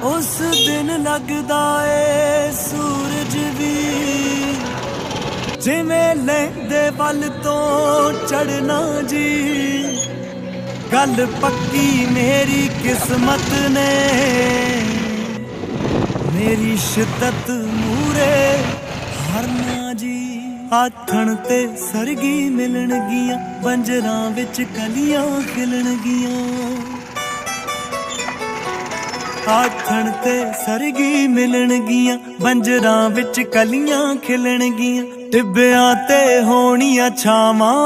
उस दिन लगदा ए सूरज भी जिवें लैंदे वल तो चढ़ना जी। गल पक्की मेरी किस्मत ने मेरी शिद्दत मूरे हारना जी। आथण ते सरगी मिलणगियां बंजरां विच कलियां खिलणगियां। आथण ते सरगी मिलणगियां बंजरां विच कलियां खिलणगियां। टिब्बियां ते होणियां छावां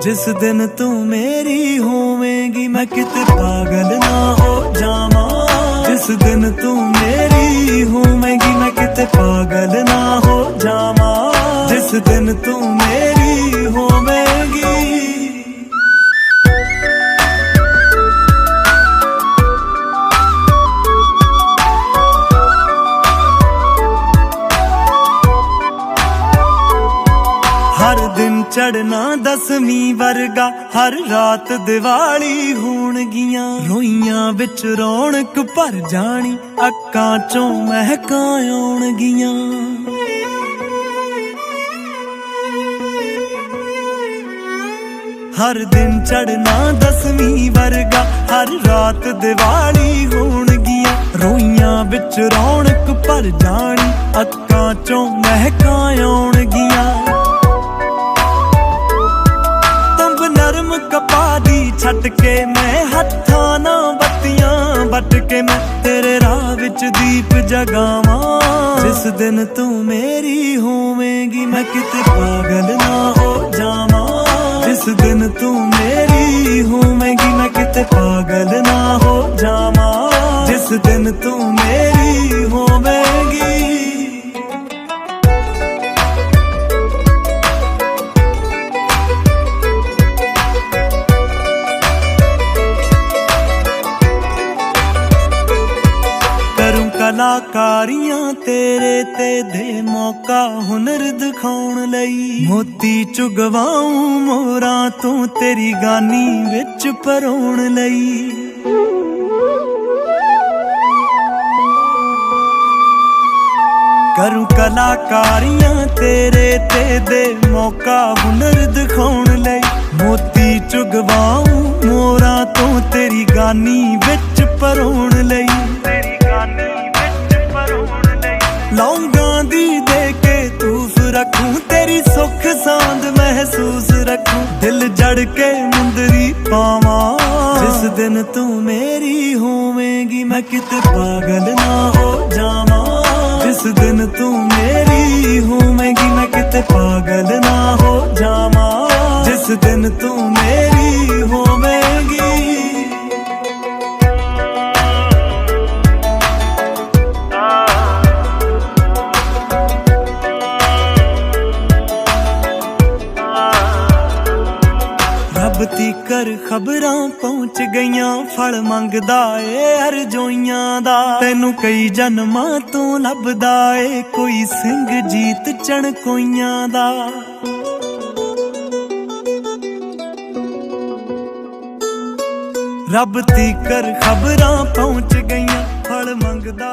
जिस दिन तू मेरी होवेंगी मैं किते पागल ना हो जावां। जिस दिन तू मेरी होवेंगी मैं किते पागल ना हो जावां। जिस दिन तू मेरी होवेंगी। हर दिन चढ़ना दसवीं वर्गा हर रात दिवाली होणगियां। रोइयां विच रौनक भर जानी अक्कां चों महकां आउणगियां। हर दिन चढ़ना दसवीं वर्गा हर रात दिवाली होणगियां। रोइयां विच रौनक भर जानी अक्कां चों महकां आउणगियां। नरम कपा दी छट के मैं हत्थां ना बत्तियां बट के मैं तेरे राह विच दीप जगावां। जिस दिन तू मेरी होवेंगी मैं किते पागल ना हो जावां। जिस दिन तू मेरी होवेंगी मैं किते पागल ना हो जावां। जिस दिन तू मेरी होवेंगी। कलाकारियां तेरे ते दे मौका हुनर दिखाउण लई। मोती चुगवाऊं मोरां तू तेरी गानी विच परोण लई। करूं कलाकारियां तेरे ते दे मौका हुनर दिखाउण लई। मोती चुगवाऊं मोरां तू तेरी गानी विच परोण लई। लौंगां दी दे के तूफ रखूं तेरी सुख सांद महसूस रखूं। दिल जड़ के मुंदरी पावां। जिस दिन तू मेरी होवेंगी मैं किते पागल ना हो जावां। जिस दिन तू मेरी होवेंगी मैं किते पागल ना हो जावां। जिस दिन तू मेरी होवेंगी। रब तीकर खबरां पहुंच गईयां फल मंगदा ए अरजोइयां दा। तैनू कई जन्मां तो लभदा ए कोई सिंह जीत चणकोइयां दा। रब तीकर खबरां पहुंच गईयां फल मंगदा।